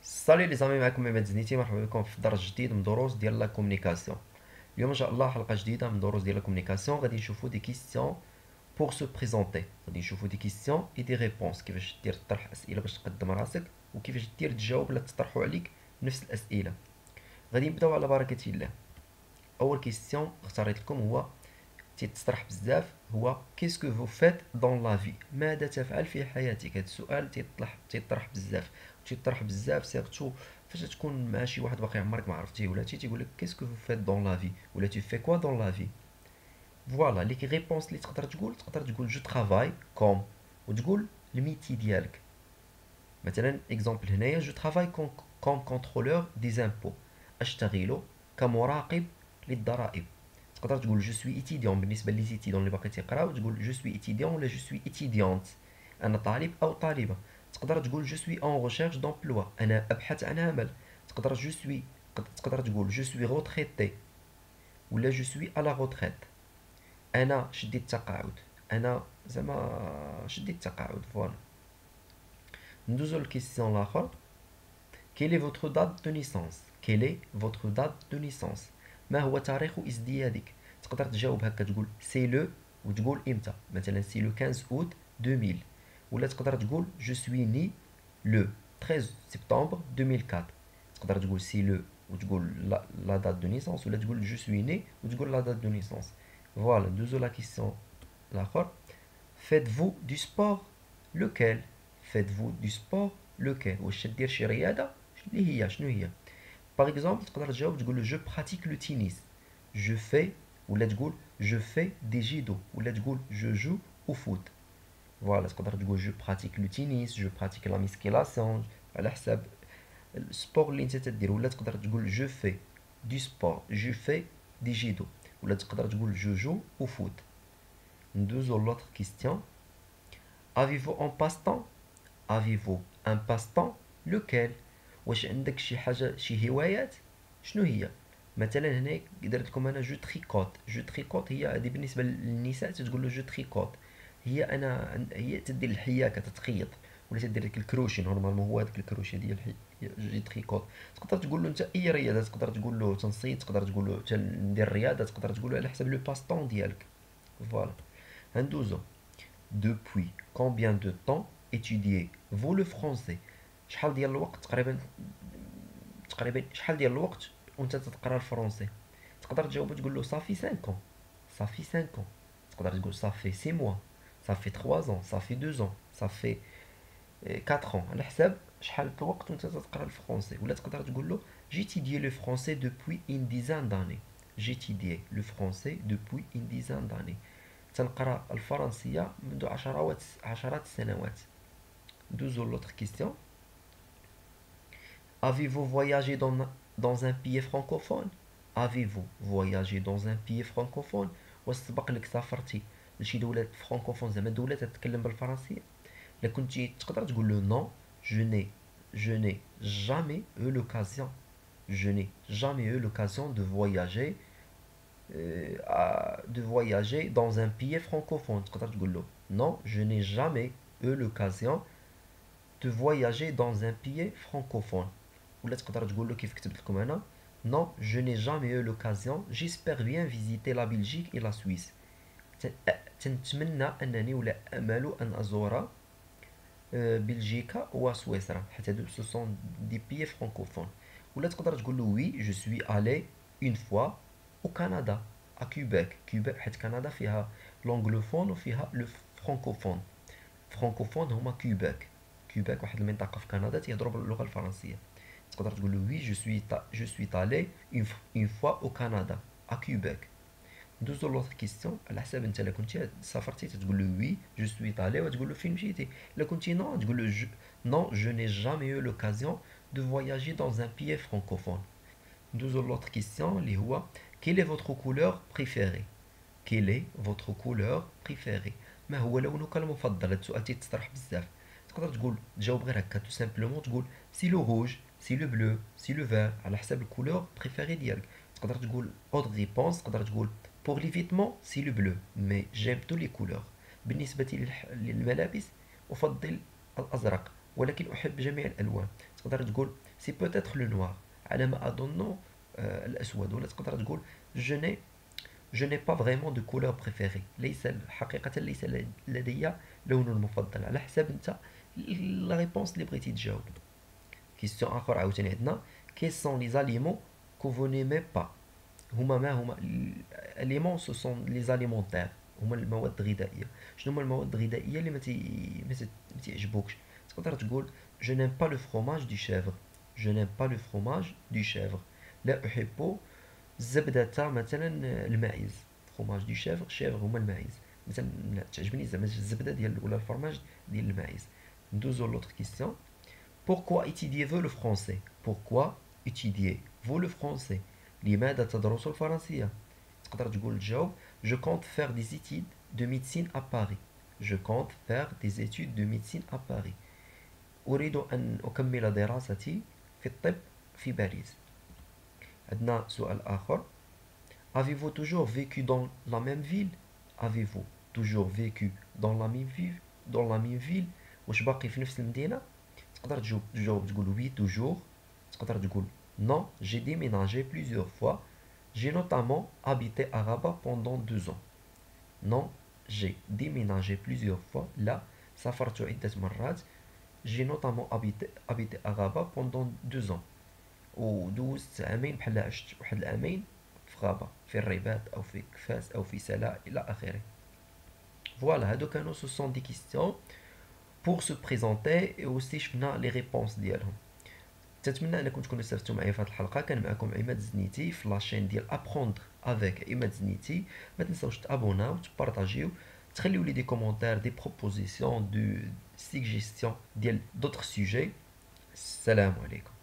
صالي لي زامي، معكم عماد زنيتي. مرحبا بكم في درس جديد من دروس ديال لا كومونيكاسيون. اليوم ان شاء الله حلقه جديده من دروس ديال لا كومونيكاسيون. غادي نشوفوا دي كيستيون بور سو بريزونتي، غادي نشوفوا دي كيستيون اي دي ريبونس، كيفاش دير طرح اسئله باش تقدم راسك، وكيفاش دير تجاوب لا تطرحوا عليك نفس الاسئله. غادي نبداو على بركه الله. اول كيستيون اختاريت لكم هو تيتطرح بزاف، هو كيسكو فو فيت دون لا في، ماذا تفعل في حياتك. هذا السؤال تيطرح بزاف، تيطرح بزاف سيرتو فاش تكون مع شي واحد باقي عمرك ما عرفتيه، ولا تيقول لك كيسكو فو فيت دون لا في، ولا tu fais quoi dans la vie. فوالا لي ريبونس اللي تقدر تقول جو ترافاي كوم، وتقول الميتي ديالك. مثلا اكزومبل هنايا جو ترافاي كوم كونترولور دي زامبو، اشتغل كمراقب للضرائب. تقدر تقول جو سوي ايتيديون بالنسبه لي زيتيديون اللي باقي تيقراو، تقول جو سوي ايتيديون ولا جو سوي ايتيديونت، انا طالب او طالبه. تقدر تقول جو سوي اون ريشيرش دومبلوا، انا ابحث عن عمل. تقدر تقول جو سوي روتريتي ولا جو سوي على روتريت، انا شديت التقاعد، انا زعما شديت التقاعد. فوالا ندوزو للكيستيون الاخر. Quelle est votre date de naissance? Quelle est votre date de naissance? ما هو تاريخ ازديادك؟ تقدر تجاوب هكا، تقول سي لو وتقول امتى، مثلا سي لو 15 اوت 2000، ولا تقدر تقول جو سوي ني لو 13 سبتمبر 2004. تقدر تقول سي لو وتقول لا دات دو نيسونس، ولا تقول جو سوي ني وتقول لا دات دو نيسونس. فوالا ندوزو لا كيسيون الاخر. Faites-vous du sport? Lequel? Faites-vous du sport? Lequel؟ واش تدير شي رياضه؟ شنو هي؟ باغ اكزومبل تقدر تجاوب تقول جو براتيك لو تينيس، جو في، ولا تقول جو في دي جيدو، ولا تقول جو جو او فوت. فوالا تقدر تقول جو براتيك لو تينيس، جو براتيك لا ميسكيلاسيون، على حساب السبور اللي انت تدير. ولا تقدر تقول جو في دي سبور، جو في دي جيدو، ولا تقدر تقول جو جو او فوت. ندوزو لوطر كيستيون. Avez-vous un passe-temps? Avez-vous un passe-temps? Lequel؟ واش عندك شي حاجة، شي هوايات؟ شنو هي؟ مثلا هنا درت لكم انا جو تريكوت. جو تريكوت هي هذه بالنسبة للنساء تقول له جو تريكوت، هي تدير الحياكة، تتخيط، ولا تدير ديك الكروشي. نورمالمون هو هذاك الكروشي ديال جو تريكوت. تقدر تقول له انت اي رياضة، تقدر تقول له تنصيد، تقدر تقول له ندير رياضة، تقدر تقول له على حسب لو باس-طون ديالك. فوالا هندوزو. Depuis combien de temps étudiez-vous le français؟ شحال ديال الوقت تقريبا شحال ديال الوقت وانت تقرا الفرنسي؟ تقدر تجاوب تقول له صافي 5 ans، صافي 5 ans. تقدر تقول صافي 6 mois، صافي 3 ans، صافي 2 ans، صافي 4 ans، على حساب شحال الوقت وانت تقرا الفرنسي. ولا تقدر تقول له j'étudie le français depuis une dizaine d'années، j'étudie le français depuis une dizaine d'années، تنقرا الفرنسية منذ عشرات السنوات. دوزو لوطر كيستيون. Avez-vous voyagé dans un pays francophone? Avez-vous voyagé dans un pays francophone؟ واش سبق لك سافرتي لشي دولة فرانكوفون، زعما دولة تتكلم بالفرنسية؟ إلا كنتي تقدر تقول له نو، je n'ai jamais eu l'occasion، je n'ai jamais eu l'occasion de voyager dans un pays francophone. تقدر تقول له non, je n'ai jamais eu l'occasion de voyager dans un pays francophone. ولا تقدر تقول له كيف كتبت لكم هنا non, je n'ai jamais eu l'occasion، j'espère bien visiter la Belgique et la Suisse. تنتمنى انني ولا امل ان ازور بلجيكا وسويسرا، حيت هادو سو سون دي بيي فرانكوفون. ولا تقدر تقول له وي جو سوي الي اون فوا au Canada à Québec. Québec حيت كندا فيها لونغلوفون وفيها لو فرانكوفون. فرانكوفون هما كيباك. كيباك واحد المنطقة في كندا تيهضروا باللغة الفرنسية. تقدر تقول له وي جو سوي تالي اون فوا او كندا à Québec. دوزو لوطر كيستيون. على حساب انت، الا كنتي سافرتي تقول له وي جو سوي تالي وتقول له فين مشيتي. الا كنتي نو تقول له نو جو ني جامي eu l'occasion de voyager dans un pays francophone. دوزو لوطر كيستيون اللي هو quelle est votre couleur préférée؟ quelle est votre couleur préférée؟ ما هو لونك المفضل؟ هاد السؤال تيتطرح بزاف. تقدر تقول تجاوب غير هكا تو سامبلومون، تقول سي لو روج، سي لو بلو، سي لو فير، على حساب الكولور بريفيري ديالك. تقدر تقول اوتر ريبونس، تقدر تقول بور لي فيتمون سي لو بلو، مي جيم تو لي كولور. بالنسبة للملابس أفضل الأزرق، ولكن أحب جميع الألوان. تقدر تقول سي بوتيتر لو نوار على ما اظن الاسود. ولا تقدر تقول جو ني je n'ai pas vraiment de couleur préférée. ليس حقيقة ليس لدي لون مفضل. على حساب انت لا ريبونس اللي بغيتي تجاوب. كيستيون اخر عاوتاني عندنا quels sont les aliments que vous n'aimez pas. هما ما هما الاليمون سو سون لي زاليمونتير، هما المواد الغذائيه. شنو هما المواد الغذائيه اللي ما تيعجبوكش؟ تقدر تقول je n'aime pas le fromage du chèvre. je n'aime pas le fromage du chèvre. لا احب الزبدة مثلا الماعز. fromage du chèvre، chèvre هما الماعز. مثلا لا تعجبني زعما الزبده ديال ولا الفرماج ديال الماعز. ندوزو لوطر كيستيون. pourquoi étudiez-vous le français. pourquoi étudiez-vous le français. لماذا تدرس الفرنسية؟ تقدر تقول تجاوب je compte faire des études de médecine à Paris. je compte faire des études de médecine à Paris. أريد أن أكمل دراستي في الطب في باريس. عندنا سؤال آخر. avez-vous toujours vécu dans la même ville. avez-vous toujours vécu dans la même ville. dans la même ville. واش باقي في نفس المدينة؟ تقدر تجاوب تقول oui toujours. تقدر تقول non, j'ai déménagé plusieurs fois. J'ai notamment habité à Rabat pendant 2 ans. Non, j'ai déménagé plusieurs fois. لا سافرت عدة مرات. J'ai notamment habité à Rabat pendant 2 ans. ودوزت عامين بحال عشت واحد العامين في غابة، في الرباط أو في كفاس أو في سلا إلى آخره. فوالا هادو كانوا سو سون دي كيستيون بور سو بريزونتي اي اوسي شفنا لي ريبونس ديالهم. تنتمنى انكم تكونوا استفدتوا معايا في هذه الحلقه. كان معكم عماد الزنيتي في لاشين ديال ابروندر افيك عماد الزنيتي. ما تنساوش تابوناو وتبارطاجيو، تخليو لي دي كومونتير دي بروبوزيسيون دو سيجيستيون ديال دوطر سوجي. السلام عليكم.